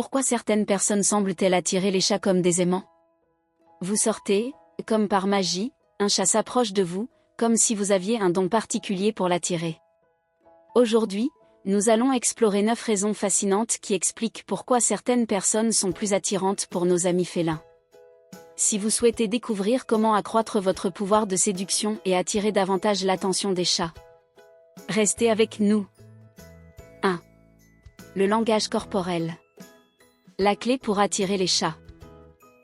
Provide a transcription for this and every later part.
Pourquoi certaines personnes semblent-elles attirer les chats comme des aimants? Vous sortez, comme par magie, un chat s'approche de vous, comme si vous aviez un don particulier pour l'attirer. Aujourd'hui, nous allons explorer 9 raisons fascinantes qui expliquent pourquoi certaines personnes sont plus attirantes pour nos amis félins. Si vous souhaitez découvrir comment accroître votre pouvoir de séduction et attirer davantage l'attention des chats, restez avec nous. 1. Le langage corporel. La clé pour attirer les chats.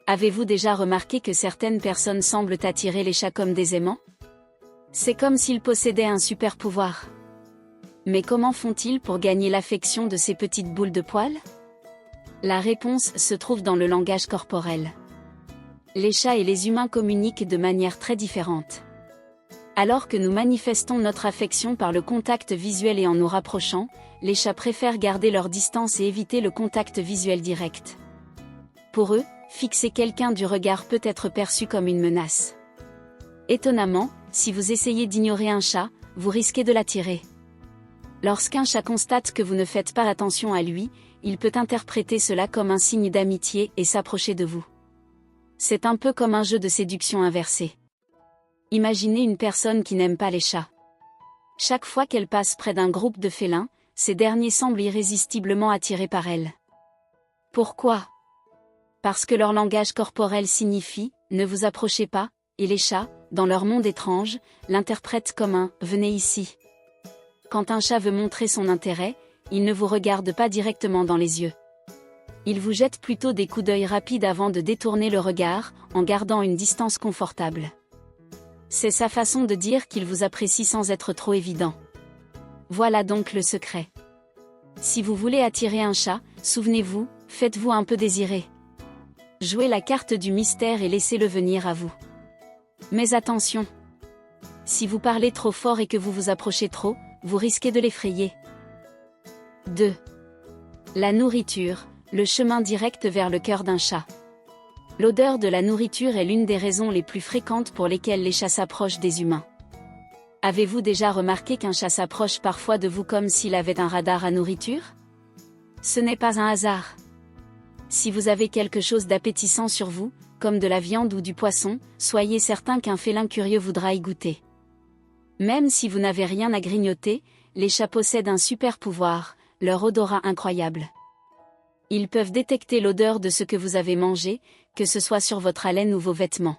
Avez-vous déjà remarqué que certaines personnes semblent attirer les chats comme des aimants? C'est comme s'ils possédaient un super pouvoir. Mais comment font-ils pour gagner l'affection de ces petites boules de poils? La réponse se trouve dans le langage corporel. Les chats et les humains communiquent de manière très différente. Alors que nous manifestons notre affection par le contact visuel et en nous rapprochant, les chats préfèrent garder leur distance et éviter le contact visuel direct. Pour eux, fixer quelqu'un du regard peut être perçu comme une menace. Étonnamment, si vous essayez d'ignorer un chat, vous risquez de l'attirer. Lorsqu'un chat constate que vous ne faites pas attention à lui, il peut interpréter cela comme un signe d'amitié et s'approcher de vous. C'est un peu comme un jeu de séduction inversé. Imaginez une personne qui n'aime pas les chats. Chaque fois qu'elle passe près d'un groupe de félins, ces derniers semblent irrésistiblement attirés par elle. Pourquoi? Parce que leur langage corporel signifie « ne vous approchez pas », et les chats, dans leur monde étrange, l'interprètent comme un « venez ici ». Quand un chat veut montrer son intérêt, il ne vous regarde pas directement dans les yeux. Il vous jette plutôt des coups d'œil rapides avant de détourner le regard, en gardant une distance confortable. C'est sa façon de dire qu'il vous apprécie sans être trop évident. Voilà donc le secret. Si vous voulez attirer un chat, souvenez-vous, faites-vous un peu désirer. Jouez la carte du mystère et laissez-le venir à vous. Mais attention! Si vous parlez trop fort et que vous vous approchez trop, vous risquez de l'effrayer. 2. La nourriture, le chemin direct vers le cœur d'un chat. L'odeur de la nourriture est l'une des raisons les plus fréquentes pour lesquelles les chats s'approchent des humains. Avez-vous déjà remarqué qu'un chat s'approche parfois de vous comme s'il avait un radar à nourriture? Ce n'est pas un hasard. Si vous avez quelque chose d'appétissant sur vous, comme de la viande ou du poisson, soyez certain qu'un félin curieux voudra y goûter. Même si vous n'avez rien à grignoter, les chats possèdent un super pouvoir, leur odorat incroyable. Ils peuvent détecter l'odeur de ce que vous avez mangé, que ce soit sur votre haleine ou vos vêtements.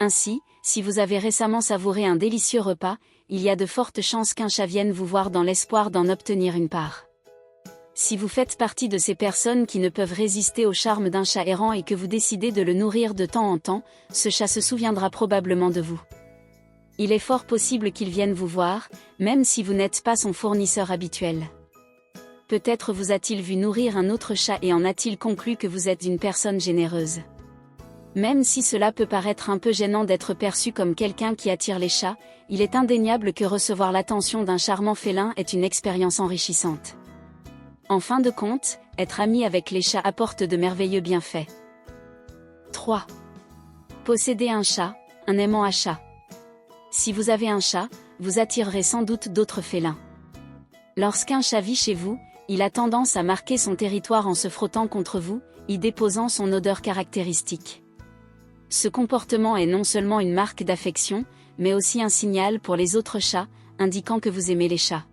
Ainsi, si vous avez récemment savouré un délicieux repas, il y a de fortes chances qu'un chat vienne vous voir dans l'espoir d'en obtenir une part. Si vous faites partie de ces personnes qui ne peuvent résister au charme d'un chat errant et que vous décidez de le nourrir de temps en temps, ce chat se souviendra probablement de vous. Il est fort possible qu'il vienne vous voir, même si vous n'êtes pas son fournisseur habituel. Peut-être vous a-t-il vu nourrir un autre chat et en a-t-il conclu que vous êtes une personne généreuse. Même si cela peut paraître un peu gênant d'être perçu comme quelqu'un qui attire les chats, il est indéniable que recevoir l'attention d'un charmant félin est une expérience enrichissante. En fin de compte, être ami avec les chats apporte de merveilleux bienfaits. 3. Posséder un chat, un aimant à chat. Si vous avez un chat, vous attirerez sans doute d'autres félins. Lorsqu'un chat vit chez vous, il a tendance à marquer son territoire en se frottant contre vous, y déposant son odeur caractéristique. Ce comportement est non seulement une marque d'affection, mais aussi un signal pour les autres chats, indiquant que vous aimez les chats.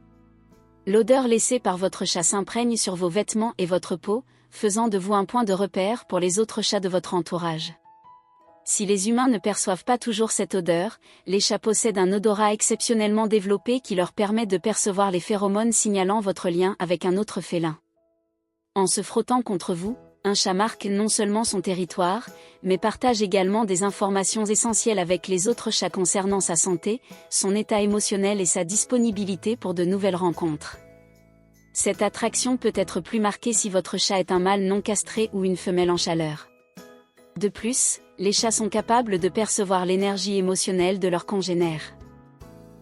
L'odeur laissée par votre chat s'imprègne sur vos vêtements et votre peau, faisant de vous un point de repère pour les autres chats de votre entourage. Si les humains ne perçoivent pas toujours cette odeur, les chats possèdent un odorat exceptionnellement développé qui leur permet de percevoir les phéromones signalant votre lien avec un autre félin. En se frottant contre vous, un chat marque non seulement son territoire, mais partage également des informations essentielles avec les autres chats concernant sa santé, son état émotionnel et sa disponibilité pour de nouvelles rencontres. Cette attraction peut être plus marquée si votre chat est un mâle non castré ou une femelle en chaleur. De plus, les chats sont capables de percevoir l'énergie émotionnelle de leurs congénères.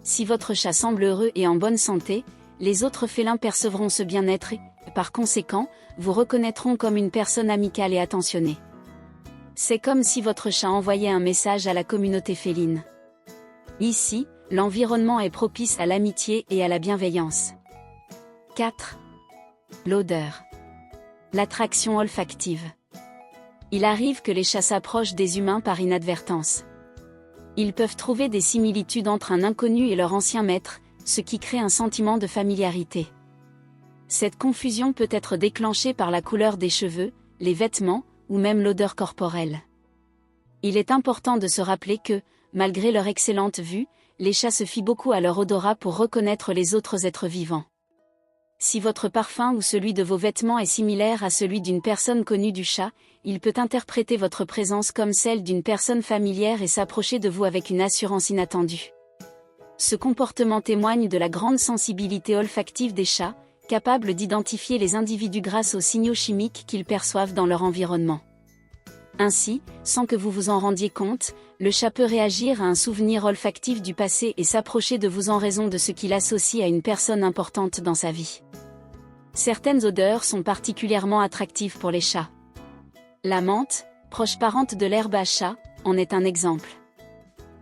Si votre chat semble heureux et en bonne santé, les autres félins percevront ce bien-être et, par conséquent, vous reconnaîtront comme une personne amicale et attentionnée. C'est comme si votre chat envoyait un message à la communauté féline. Ici, l'environnement est propice à l'amitié et à la bienveillance. 4. L'odeur. L'attraction olfactive. Il arrive que les chats s'approchent des humains par inadvertance. Ils peuvent trouver des similitudes entre un inconnu et leur ancien maître, ce qui crée un sentiment de familiarité. Cette confusion peut être déclenchée par la couleur des cheveux, les vêtements, ou même l'odeur corporelle. Il est important de se rappeler que, malgré leur excellente vue, les chats se fient beaucoup à leur odorat pour reconnaître les autres êtres vivants. Si votre parfum ou celui de vos vêtements est similaire à celui d'une personne connue du chat, il peut interpréter votre présence comme celle d'une personne familière et s'approcher de vous avec une assurance inattendue. Ce comportement témoigne de la grande sensibilité olfactive des chats, capables d'identifier les individus grâce aux signaux chimiques qu'ils perçoivent dans leur environnement. Ainsi, sans que vous vous en rendiez compte, le chat peut réagir à un souvenir olfactif du passé et s'approcher de vous en raison de ce qu'il associe à une personne importante dans sa vie. Certaines odeurs sont particulièrement attractives pour les chats. La menthe, proche parente de l'herbe à chat, en est un exemple.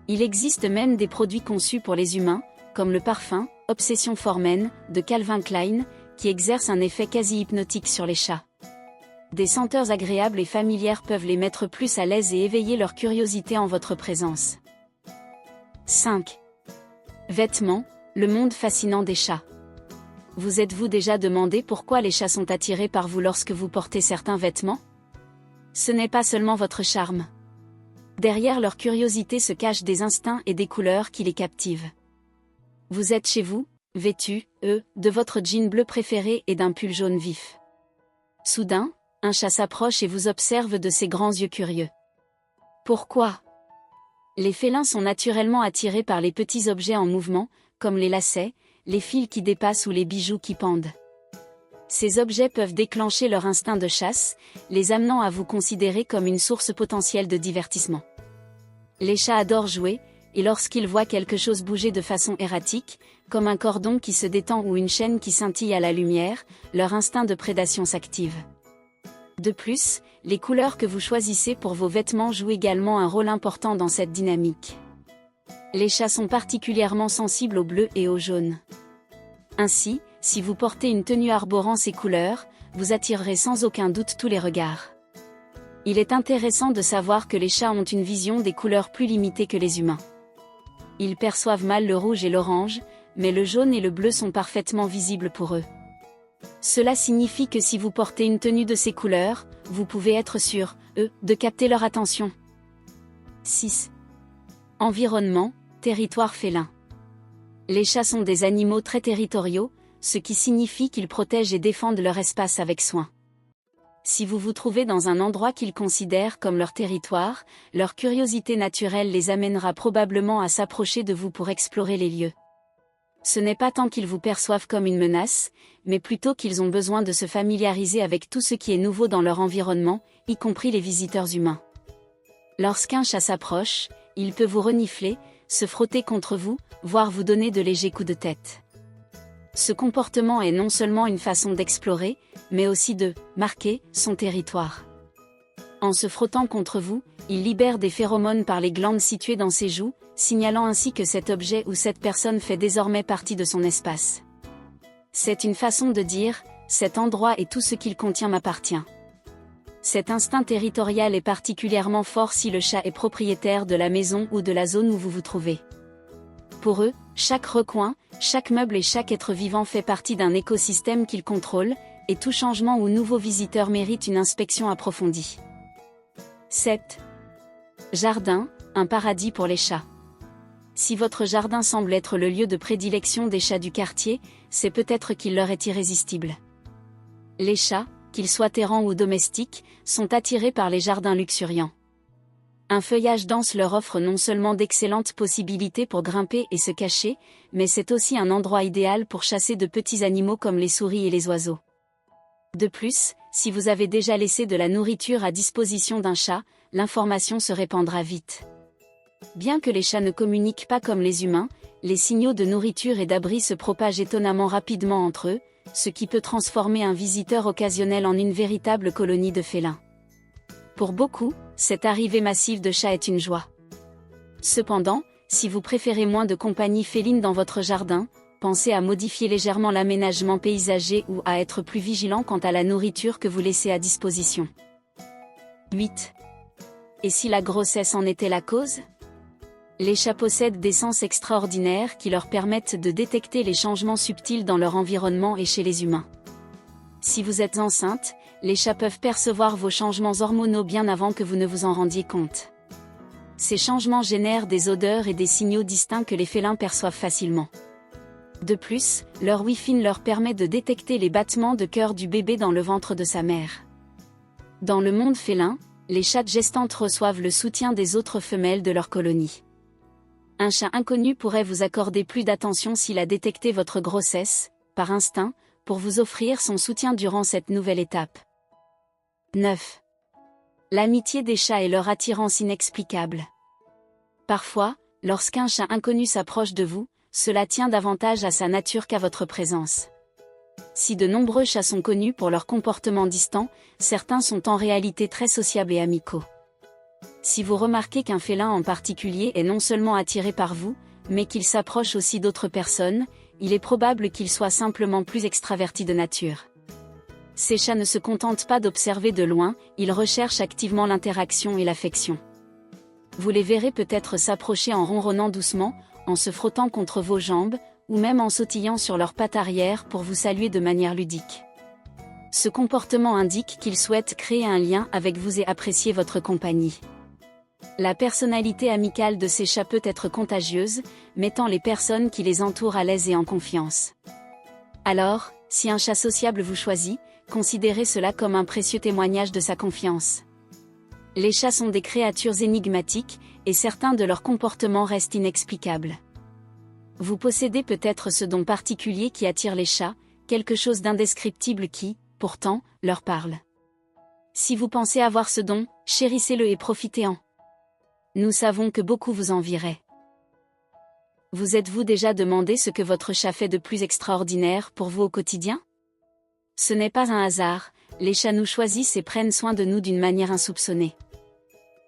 Il existe même des produits conçus pour les humains, comme le parfum Obsession for Men de Calvin Klein, qui exerce un effet quasi hypnotique sur les chats. Des senteurs agréables et familières peuvent les mettre plus à l'aise et éveiller leur curiosité en votre présence. 5. Vêtements, le monde fascinant des chats. Vous êtes-vous déjà demandé pourquoi les chats sont attirés par vous lorsque vous portez certains vêtements? Ce n'est pas seulement votre charme. Derrière leur curiosité se cachent des instincts et des couleurs qui les captivent. Vous êtes chez vous, vêtu, de votre jean bleu préféré et d'un pull jaune vif. Soudain, un chat s'approche et vous observe de ses grands yeux curieux. Pourquoi? Les félins sont naturellement attirés par les petits objets en mouvement, comme les lacets, les fils qui dépassent ou les bijoux qui pendent. Ces objets peuvent déclencher leur instinct de chasse, les amenant à vous considérer comme une source potentielle de divertissement. Les chats adorent jouer, et lorsqu'ils voient quelque chose bouger de façon erratique, comme un cordon qui se détend ou une chaîne qui scintille à la lumière, leur instinct de prédation s'active. De plus, les couleurs que vous choisissez pour vos vêtements jouent également un rôle important dans cette dynamique. Les chats sont particulièrement sensibles au bleu et au jaune. Ainsi, si vous portez une tenue arborant ces couleurs, vous attirerez sans aucun doute tous les regards. Il est intéressant de savoir que les chats ont une vision des couleurs plus limitée que les humains. Ils perçoivent mal le rouge et l'orange, mais le jaune et le bleu sont parfaitement visibles pour eux. Cela signifie que si vous portez une tenue de ces couleurs, vous pouvez être sûr, de capter leur attention. 6. Environnement, territoire félin. Les chats sont des animaux très territoriaux, ce qui signifie qu'ils protègent et défendent leur espace avec soin. Si vous vous trouvez dans un endroit qu'ils considèrent comme leur territoire, leur curiosité naturelle les amènera probablement à s'approcher de vous pour explorer les lieux. Ce n'est pas tant qu'ils vous perçoivent comme une menace, mais plutôt qu'ils ont besoin de se familiariser avec tout ce qui est nouveau dans leur environnement, y compris les visiteurs humains. Lorsqu'un chat s'approche, il peut vous renifler, se frotter contre vous, voire vous donner de légers coups de tête. Ce comportement est non seulement une façon d'explorer, mais aussi de marquer son territoire. En se frottant contre vous, il libère des phéromones par les glandes situées dans ses joues, signalant ainsi que cet objet ou cette personne fait désormais partie de son espace. C'est une façon de dire « cet endroit et tout ce qu'il contient m'appartient ». Cet instinct territorial est particulièrement fort si le chat est propriétaire de la maison ou de la zone où vous vous trouvez. Pour eux, chaque recoin, chaque meuble et chaque être vivant fait partie d'un écosystème qu'ils contrôlent, et tout changement ou nouveau visiteur mérite une inspection approfondie. 7. Jardin, un paradis pour les chats. Si votre jardin semble être le lieu de prédilection des chats du quartier, c'est peut-être qu'il leur est irrésistible. Les chats, qu'ils soient errants ou domestiques, sont attirés par les jardins luxuriants. Un feuillage dense leur offre non seulement d'excellentes possibilités pour grimper et se cacher, mais c'est aussi un endroit idéal pour chasser de petits animaux comme les souris et les oiseaux. De plus, si vous avez déjà laissé de la nourriture à disposition d'un chat, l'information se répandra vite. Bien que les chats ne communiquent pas comme les humains, les signaux de nourriture et d'abri se propagent étonnamment rapidement entre eux, ce qui peut transformer un visiteur occasionnel en une véritable colonie de félins. Pour beaucoup, cette arrivée massive de chats est une joie. Cependant, si vous préférez moins de compagnie féline dans votre jardin, pensez à modifier légèrement l'aménagement paysager ou à être plus vigilant quant à la nourriture que vous laissez à disposition. 8. Et si la grossesse en était la cause? Les chats possèdent des sens extraordinaires qui leur permettent de détecter les changements subtils dans leur environnement et chez les humains. Si vous êtes enceinte, les chats peuvent percevoir vos changements hormonaux bien avant que vous ne vous en rendiez compte. Ces changements génèrent des odeurs et des signaux distincts que les félins perçoivent facilement. De plus, leur Wi-Fi leur permet de détecter les battements de cœur du bébé dans le ventre de sa mère. Dans le monde félin, les chattes gestantes reçoivent le soutien des autres femelles de leur colonie. Un chat inconnu pourrait vous accorder plus d'attention s'il a détecté votre grossesse, par instinct, pour vous offrir son soutien durant cette nouvelle étape. 9. L'amitié des chats et leur attirance inexplicable. Parfois, lorsqu'un chat inconnu s'approche de vous, cela tient davantage à sa nature qu'à votre présence. Si de nombreux chats sont connus pour leur comportement distant, certains sont en réalité très sociables et amicaux. Si vous remarquez qu'un félin en particulier est non seulement attiré par vous, mais qu'il s'approche aussi d'autres personnes, il est probable qu'il soit simplement plus extraverti de nature. Ces chats ne se contentent pas d'observer de loin, ils recherchent activement l'interaction et l'affection. Vous les verrez peut-être s'approcher en ronronnant doucement, en se frottant contre vos jambes, ou même en sautillant sur leurs pattes arrière pour vous saluer de manière ludique. Ce comportement indique qu'ils souhaitent créer un lien avec vous et apprécier votre compagnie. La personnalité amicale de ces chats peut être contagieuse, mettant les personnes qui les entourent à l'aise et en confiance. Alors, si un chat sociable vous choisit, considérez cela comme un précieux témoignage de sa confiance. Les chats sont des créatures énigmatiques, et certains de leurs comportements restent inexplicables. Vous possédez peut-être ce don particulier qui attire les chats, quelque chose d'indescriptible qui, pourtant, leur parle. Si vous pensez avoir ce don, chérissez-le et profitez-en. Nous savons que beaucoup vous envieraient. Vous êtes-vous déjà demandé ce que votre chat fait de plus extraordinaire pour vous au quotidien? Ce n'est pas un hasard, les chats nous choisissent et prennent soin de nous d'une manière insoupçonnée.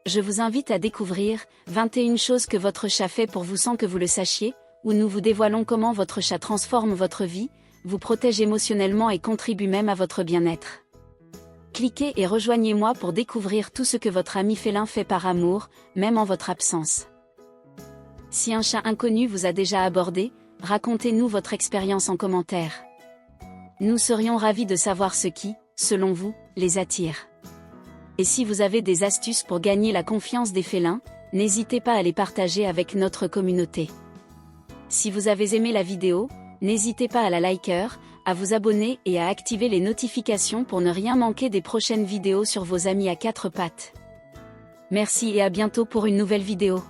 Je vous invite à découvrir 21 choses que votre chat fait pour vous sans que vous le sachiez, où nous vous dévoilons comment votre chat transforme votre vie, vous protège émotionnellement et contribue même à votre bien-être. Cliquez et rejoignez-moi pour découvrir tout ce que votre ami félin fait par amour, même en votre absence. Si un chat inconnu vous a déjà abordé, racontez-nous votre expérience en commentaire. Nous serions ravis de savoir ce qui, selon vous, les attire. Et si vous avez des astuces pour gagner la confiance des félins, n'hésitez pas à les partager avec notre communauté. Si vous avez aimé la vidéo, n'hésitez pas à la liker, à vous abonner et à activer les notifications pour ne rien manquer des prochaines vidéos sur vos amis à quatre pattes. Merci et à bientôt pour une nouvelle vidéo.